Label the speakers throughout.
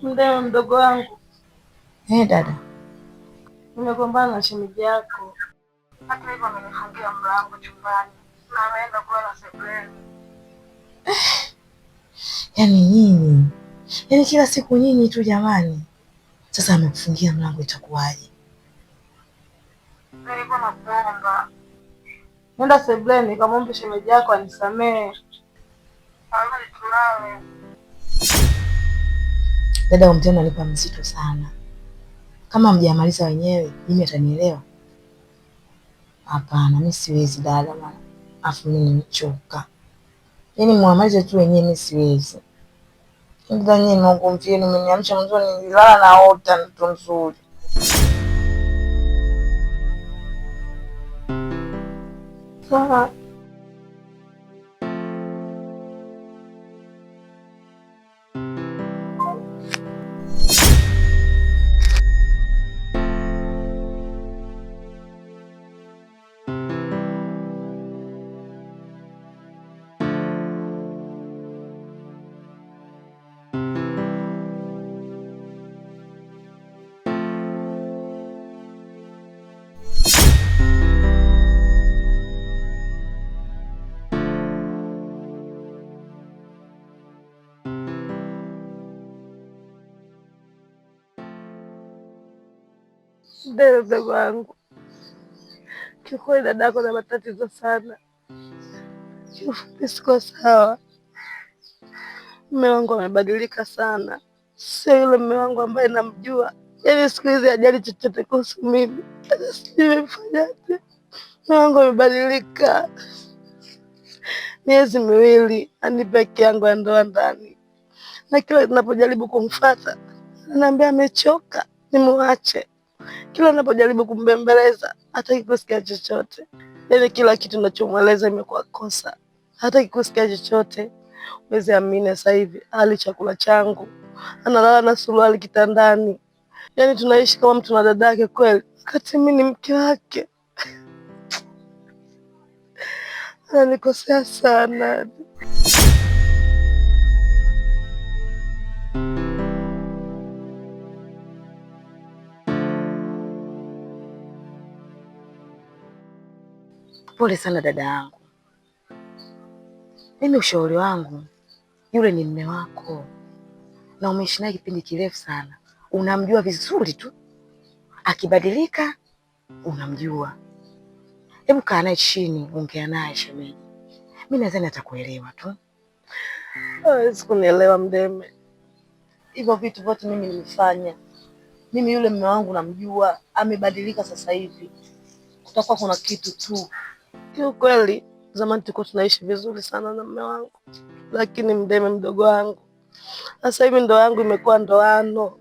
Speaker 1: Ndio mdogo wangu.
Speaker 2: Dada.
Speaker 1: Nimegombana na shemeji yako. Hata hivyo amenifungia mlango chumbani na ameenda kulala sebuleni.
Speaker 2: Yaani nyinyi. Yaani kila siku nyinyi tu jamani. Sasa amekufungia mlango itakuwaje?
Speaker 1: Nilikuwa nakuomba. Nenda sebuleni kamwombe shemeji yako anisamee. Alali tulale.
Speaker 2: Dada mtendo anipa mzito sana. Kama mjamaliza wenyewe, mimi atanielewa? Hapana, mimi siwezi dada bwana. Afu mimi nimechoka. Yaani muamalize tu wenyewe, mimi siwezi. Ndio nyinyi mngomvieni mmeniamsha mzuri nilala naota ndoto nzuri.
Speaker 1: Sawa. Ndio mdogo wangu. Kiukweli dadako na matatizo sana. Kiufupi siko sawa. Mume wangu amebadilika sana. Sio yule mume wangu ambaye namjua. Yaani siku hizi hajali chochote kuhusu mimi. Hata sijui nimefanyaje. Mume wangu amebadilika. Miezi miwili anipe haki yangu ya ndoa ndani. Na kila ninapojaribu kumfuata ananiambia amechoka, nimuache. Kila ninapojaribu kumbembeleza hataki kusikia chochote. Yaani kila kitu ninachomweleza imekuwa kosa. Hataki kusikia chochote. Mwezi amini sasa hivi hali chakula changu. Analala na suruali kitandani. Yaani tunaishi kama mtu na dadake kweli. Wakati mimi ni mke wake. Ananikosea sana.
Speaker 2: Pole sana dada yangu. Mimi ushauri wangu, yule ni mume wako. Na umeishi naye kipindi kirefu sana. Unamjua vizuri tu. Akibadilika unamjua. Hebu kaa naye chini, ongea naye shemeji. Mimi nadhani atakuelewa tu.
Speaker 1: Hawezi kunielewa Mdeme. Hivyo vitu vyote mimi nimefanya. Mimi yule mume wangu namjua, amebadilika sasa hivi. Kutakuwa kuna kitu tu. Kiukweli zamani tulikuwa tunaishi vizuri sana na mume wangu. Lakini Mdeme mdogo wangu, sasa hivi ndoa yangu imekuwa ndoano.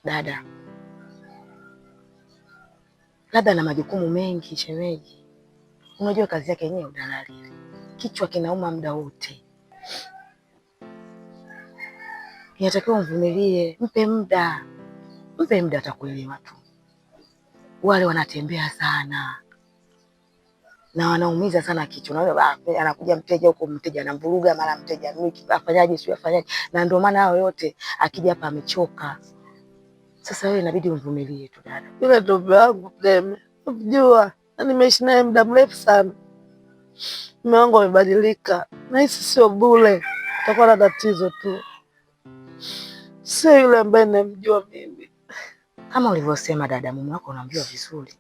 Speaker 2: Dada, labda na majukumu mengi shemeji. Unajua kazi yake yenyewe udalali. Kichwa kinauma muda wote. Inatakiwa mvumilie, mpe muda. Mpe muda atakuelewa tu. Wale wanatembea sana. Na wanaumiza sana kichwa. Unaona anakuja mteja huko, mteja anamvuruga, mara mteja mwiki afanyaje sio afanyaje. Na ndio maana hao yote akija hapa amechoka. Sasa wewe inabidi umvumilie tu dada.
Speaker 1: Yule ndo mume wangu Mdeme. Unajua, nimeishi naye muda mrefu sana. Mume wangu amebadilika. Na hisi sio bure. Kutakuwa na tatizo tu. Sio yule ambaye namjua mimi.
Speaker 2: Kama ulivyosema dada, mume wako unamjua vizuri.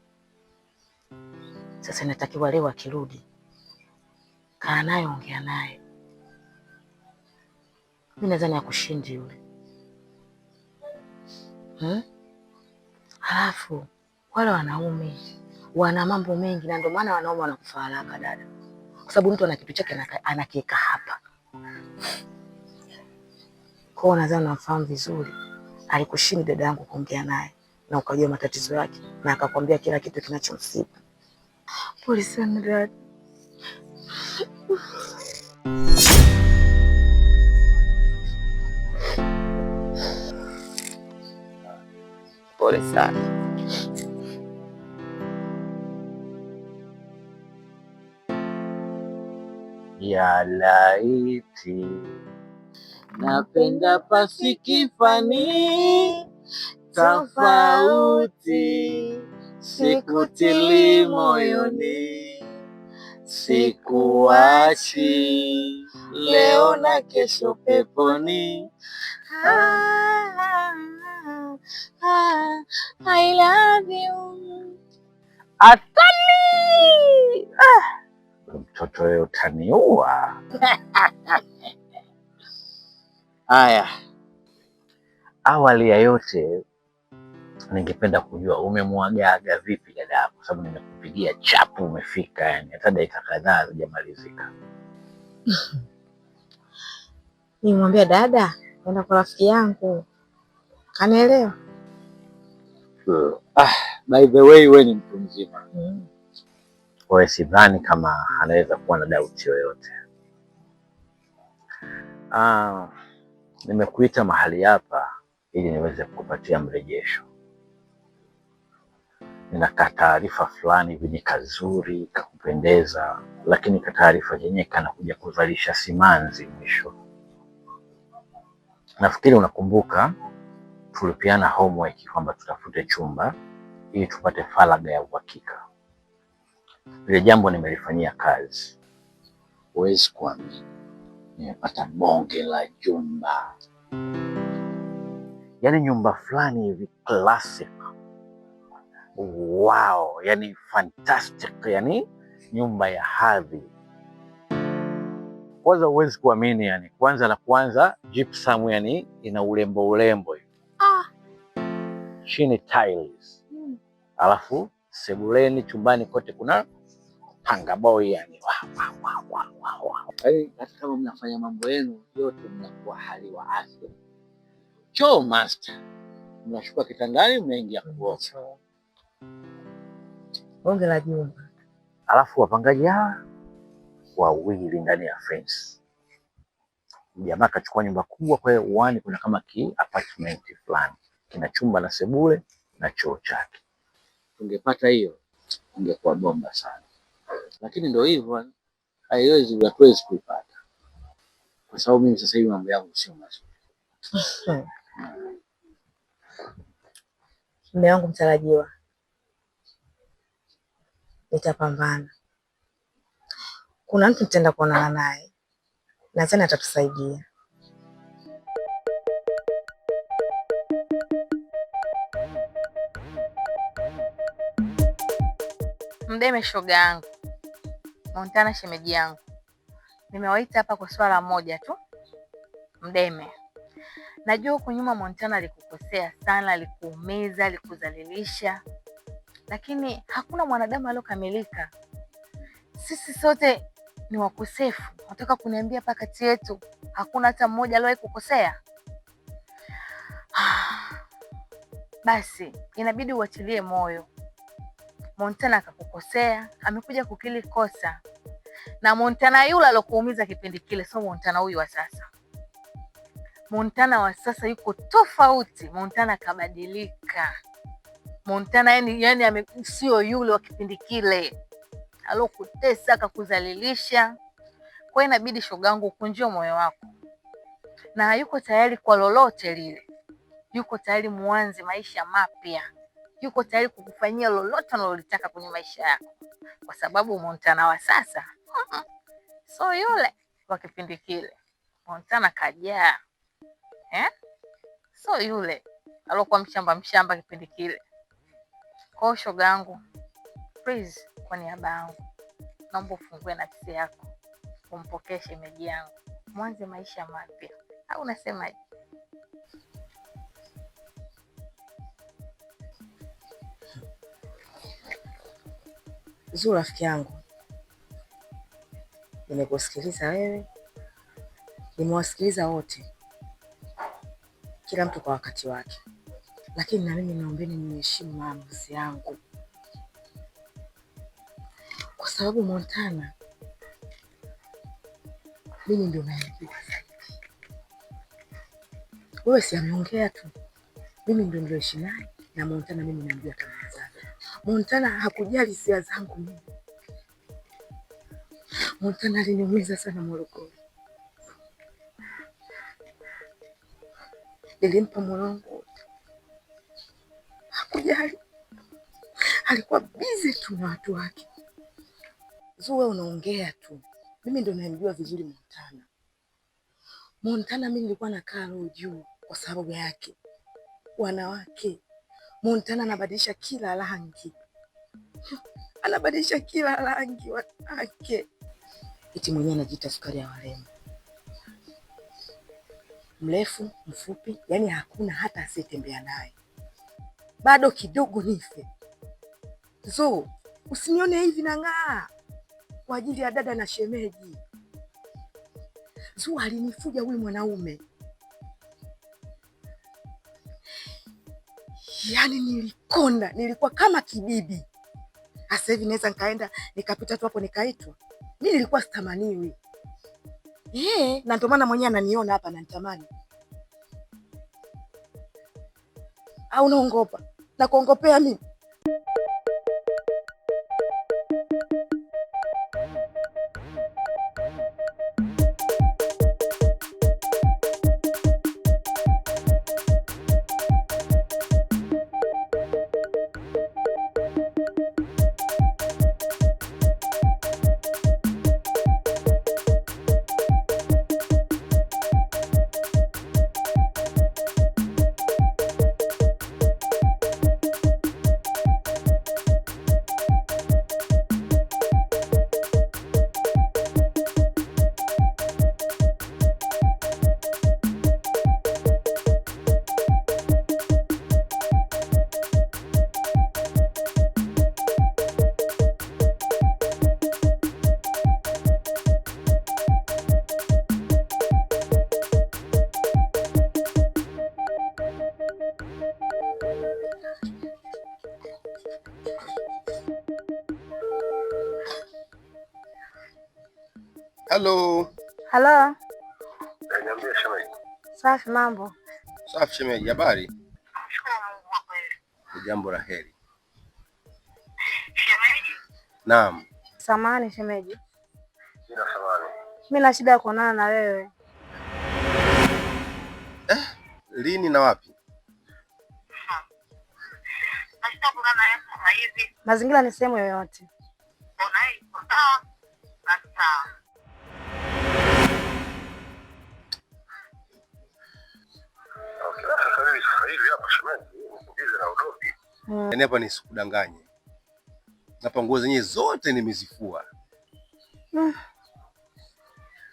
Speaker 2: Sasa inatakiwa leo akirudi, kaa naye, ongea naye. Mimi nadhani akushindi yule. Halafu wale wanaume wana mambo mengi na ndio maana wanaume wanakufa haraka dada. Kwa sababu mtu ana kitu chake anakiweka hapa. Kwa nadhani unafahamu vizuri. Alikushinda dada yangu kuongea naye na ukajua matatizo yake na akakwambia kila kitu kinachomsibu. Pole sana dada. Pole sana.
Speaker 3: ya laiti, napenda pasikifani tofauti, sikutili moyoni, sikuachi leo na kesho peponi. I love you. Atali! Mtoto wewe utaniua. Haya, awali ya yote ningependa kujua umemwagaga vipi dada yako, kwa sababu nimekupigia chapu umefika, yani hata dakika kadhaa hazijamalizika.
Speaker 2: Nimwambia dada, naenda kwa rafiki yangu. Kanielewa?
Speaker 3: By the way, wewe ni mtu mzima. Wewe sidhani kama anaweza kuwa na doubt yoyote. Nimekuita mahali hapa ili niweze kukupatia mrejesho. Nina taarifa fulani hivi, ni kazuri kakupendeza, lakini taarifa yenyewe kanakuja kuzalisha simanzi mwisho. Nafikiri unakumbuka tulipiana homework kwamba tutafute chumba ili tupate faragha ya uhakika. Ile jambo nimelifanyia kazi. Huwezi kuamini, nimepata bonge la jumba, yaani nyumba fulani hivi classic. Wow, yani fantastic, yani nyumba ya hadhi. Kwanza huwezi kuamini, yani kwanza gypsum, yani ina urembo hivi. Chini tiles. Alafu sebuleni, chumbani kote kuna panga boy, yani wow. Hata kama mnafanya mambo yenu yote mnakuwa hali wa afya. Choo master. Mnashuka kitandani mnaingia kuoga.
Speaker 2: Bonge la jumba.
Speaker 3: Alafu wapangaji hawa wawili ndani ya fence. Jamaa kachukua nyumba kubwa, kwa hiyo uani kuna kama apartment fulani. Kina chumba na sebule na choo chake. Tungepata hiyo, ingekuwa bomba sana. Lakini ndio hivyo, hatuwezi kuipata. Kwa sababu mimi sasa hivi mambo yangu sio mazuri.
Speaker 2: Mume wangu mtarajiwa, nitapambana. Kuna mtu nitaenda kuonana naye, nadhani atatusaidia.
Speaker 4: Mdeme shoga yangu, Montana shemeji yangu, nimewaita hapa kwa swala moja tu. Mdeme, najua huko nyuma Montana alikukosea sana, alikuumiza, alikudhalilisha, lakini hakuna mwanadamu aliyokamilika. Sisi sote ni wakosefu. Nataka kuniambia hapa kati yetu hakuna hata mmoja aliyewahi kukosea? Basi inabidi uachilie moyo. Montana akakukosea, amekuja kukili kosa. Na Montana yule alokuumiza kipindi kile sio Montana huyu wa sasa. Montana wa sasa yuko tofauti. Montana kabadilika. Montana yani sio yule wa kipindi kile alokutesa akakudhalilisha. Kwa hiyo inabidi shogangu ukunjie moyo wako. Na yuko tayari kwa lolote lile. Yuko tayari muanze maisha mapya. Yuko tayari kukufanyia lolote unalolitaka kwenye maisha yako. Kwa sababu Montana wa sasa so yule wa kipindi kile. Montana kajaa. So yule alokuwa mshamba kipindi kile. Kwa shogangu, please, kwa niaba yangu naomba ufungue nafsi yako, umpokee shemeji yangu, mwanze maisha mapya. Au unasemaje?
Speaker 2: Zuri rafiki yangu, nimekusikiliza wewe, nimewasikiliza wote, kila mtu kwa wakati wake, lakini na mimi naombeni niheshimu maamuzi yangu, kwa sababu Montana mimi ndio naijua zaidi. Wewe si ameongea tu, mimi ndio nilioishi naye, na Montana mimi namjua tamaa zake. Montana hakujali hisia zangu mimi. Montana aliniumiza sana Morogoro. Nilimpa moyo wangu, hakujali, alikuwa busy tu na watu wake. Zuwe, unaongea tu, mimi ndo namjua vizuri Montana. Montana mimi nilikuwa nakaa roho juu kwa sababu yake. Wanawake, Montana anabadilisha kila rangi, anabadilisha kila rangi wanawake. Eti mwenyewe anajiita sukari ya warembo, mrefu mfupi, yani hakuna hata asiyetembea naye. Bado kidogo nife. So usinione hivi nang'aa kwa ajili ya dada na shemeji. Zuu alinifuja huyu mwanaume, yani nilikonda, nilikuwa kama kibibi. Sasa hivi naweza nikaenda nikapita tu hapo nikaitwa. Mimi nilikuwa sitamaniwi. Na ndio maana mwenyewe ananiona hapa ananitamani. Au unaongopa? Na kuongopea mimi?
Speaker 5: Hello.
Speaker 4: Halo.
Speaker 5: Niambia shemeji.
Speaker 4: Safi, mambo?
Speaker 5: Safi shemeji, habari? Jambo la heri. Shemeji? Naam.
Speaker 4: Samahani shemeji.
Speaker 5: Sina samahani.
Speaker 4: Mimi na shida ya kuonana na wewe.
Speaker 5: Lini na wapi?
Speaker 4: Mazingira ni sehemu yoyote.
Speaker 5: Yaani hapa nisikudanganye. Hapa nguo zenyewe zote nimezifua.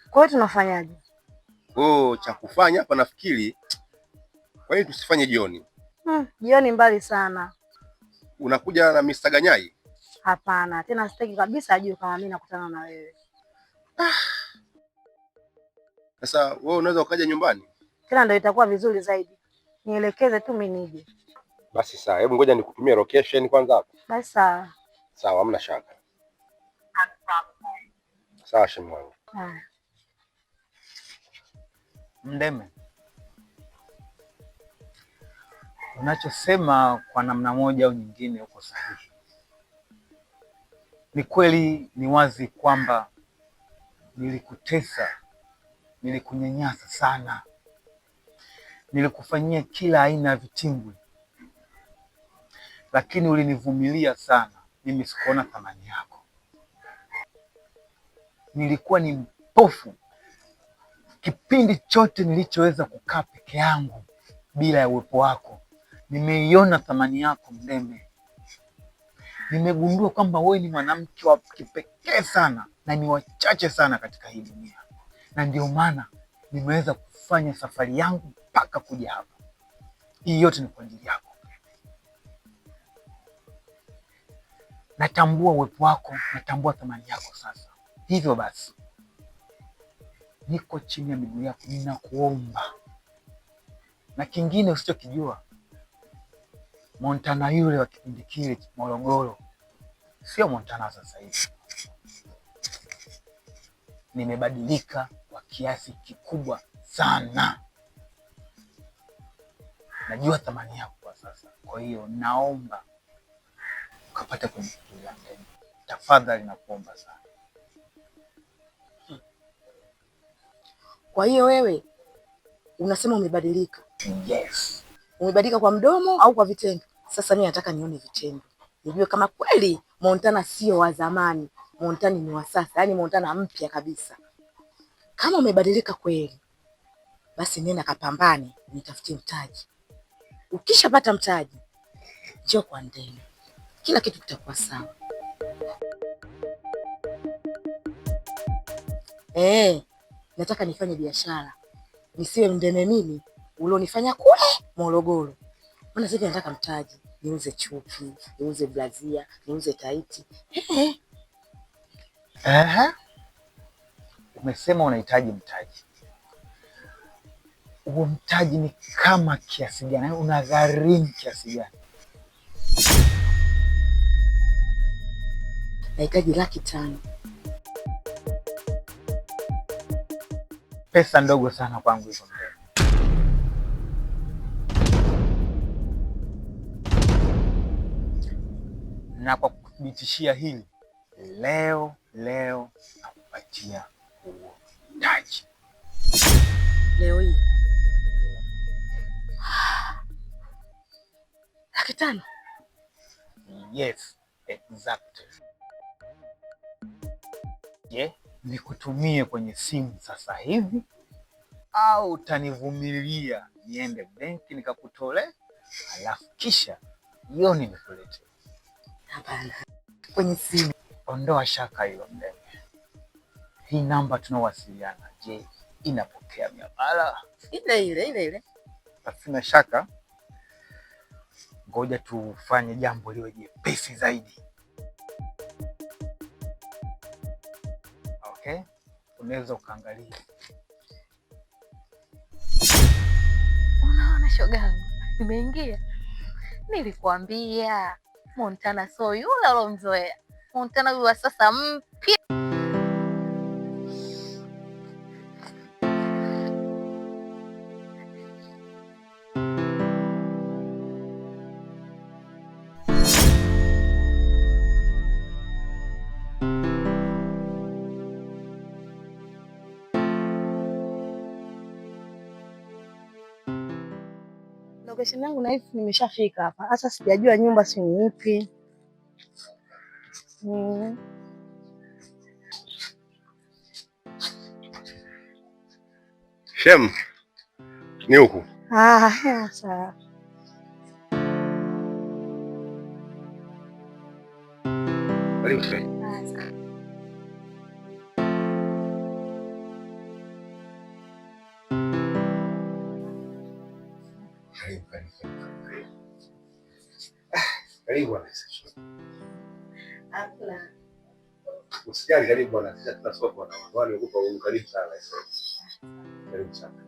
Speaker 4: Kwa hiyo tunafanyaje?
Speaker 5: Cha kufanya hapa nafikiri kwa hiyo tusifanye jioni.
Speaker 4: Jioni mbali sana.
Speaker 5: Unakuja na Mr. Ganyai?
Speaker 4: Hapana, tena sitaki kabisa ajue kama mimi nakutana na wewe.
Speaker 5: Sasa wewe unaweza ukaja nyumbani?
Speaker 4: Tena ndio itakuwa vizuri zaidi. Nielekeze tu mimi nije.
Speaker 5: Basi sawa, hebu ngoja nikutumie location kwanza hapo.
Speaker 4: Basi sawa.
Speaker 5: Sawa, hamna shaka. Sawa shemu wangu.
Speaker 3: Mndeme, unachosema kwa namna moja au nyingine uko sahihi. Ni kweli, ni wazi kwamba nilikutesa, nilikunyanyasa sana, nilikufanyia kila aina ya vitingwi, lakini ulinivumilia sana. Mimi sikuona thamani yako, nilikuwa ni mpofu. Kipindi chote nilichoweza kukaa peke yangu bila ya uwepo wako, nimeiona thamani yako Mndeme. Nimegundua kwamba wewe ni mwanamke wa kipekee sana na ni wachache sana katika hii dunia, na ndio maana nimeweza kufanya safari yangu mpaka kuja hapa. Hii yote ni kwa ajili yako. Natambua uwepo wako, natambua thamani yako sasa. Hivyo basi, niko chini ya miguu yako, ninakuomba. Na kingine usichokijua, Montana yule wa kipindi kile Morogoro sio Montana sasa hivi. Nimebadilika kwa kiasi kikubwa sana. Najua thamani yako kwa sasa. Kwa hiyo naomba ukapata kunifikiria tena. Tafadhali nakuomba sana.
Speaker 2: Kwa hiyo wewe unasema umebadilika?
Speaker 3: Yes.
Speaker 2: Umebadilika kwa mdomo au kwa vitendo? Sasa mimi nataka nione vitendo, nijue kama kweli Montana sio wa zamani, Montana ni wa sasa, yaani Montana mpya kabisa. Kama umebadilika kweli, basi nenda kapambane, nitafutie mtaji. Ukishapata mtaji, njoo kwa Ndene, kila kitu kitakuwa sawa. Nataka nifanye biashara, nisiwe Ndene mimi ulionifanya kule Morogoro. Maana sasa nataka mtaji, niuze chupi, niuze blazia, niuze taiti.
Speaker 3: Umesema unahitaji mtaji. Huo mtaji ni kama kiasi gani? Unagharimu kiasi gani?
Speaker 2: Nahitaji 500,000.
Speaker 3: Pesa ndogo sana kwangu hizo mbele. Na kwa kuthibitishia hili, leo nakupatia huo mtaji.
Speaker 2: Leo hii 500,000?
Speaker 3: Yes, exactly. Je, nikutumie kwenye simu sasa hivi au utanivumilia niende benki nikakutole alafu kisha jioni nikulete?
Speaker 2: Hapana, kwenye simu.
Speaker 3: Ondoa shaka hilo Ndene. Hii namba tunawasiliana, je, inapokea miamala?
Speaker 2: Ile.
Speaker 3: Pasina shaka. Ngoja tufanye jambo liwe jepesi zaidi. Okay? Unaweza ukaangalia.
Speaker 4: Unaona shogangu, nimeingia. Nilikwambia Montana so yule alomzoea. Montana huyu wa sasa mpya.
Speaker 1: Location yangu nahisi nimeshafika hapa. Sasa sijajua nyumba si ni ipi.
Speaker 5: Shem, ni huku.
Speaker 1: Sawa.
Speaker 5: Karibu. Karibu bwana. Usijali, karibu bwana. Sisi tunasoma bwana. Wale wako kwa karibu sana sasa. Karibu sana.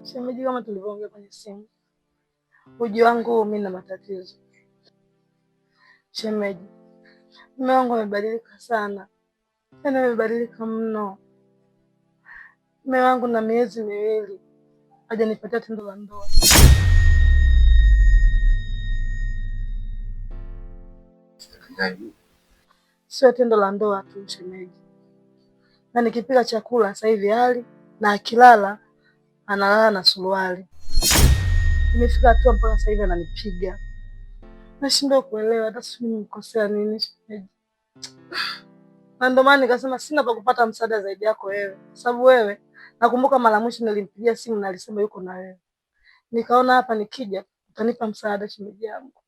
Speaker 1: Shemeji, kama tulivyoongea kwenye simu, uji wangu mimi na matatizo. Shemeji, mume wangu amebadilika sana. Tena amebadilika mno. Mume wangu na miezi 2 hajanipatia tendo la ndoa. Sio tendo la ndoa tu shemeji. Na nikipika chakula sasa hivi hali na akilala analala na suruali. Nimefika hatua mpaka sasa hivi ananipiga. Nashindwa kuelewa hata sijui nimekosea nini shemeji. Na ndio maana nikasema sina pa kupata msaada zaidi yako wewe. Sababu wewe nakumbuka mara mwisho nilimpigia simu na alisema yuko na wewe. Nikaona hapa nikija utanipa msaada shemeji yangu.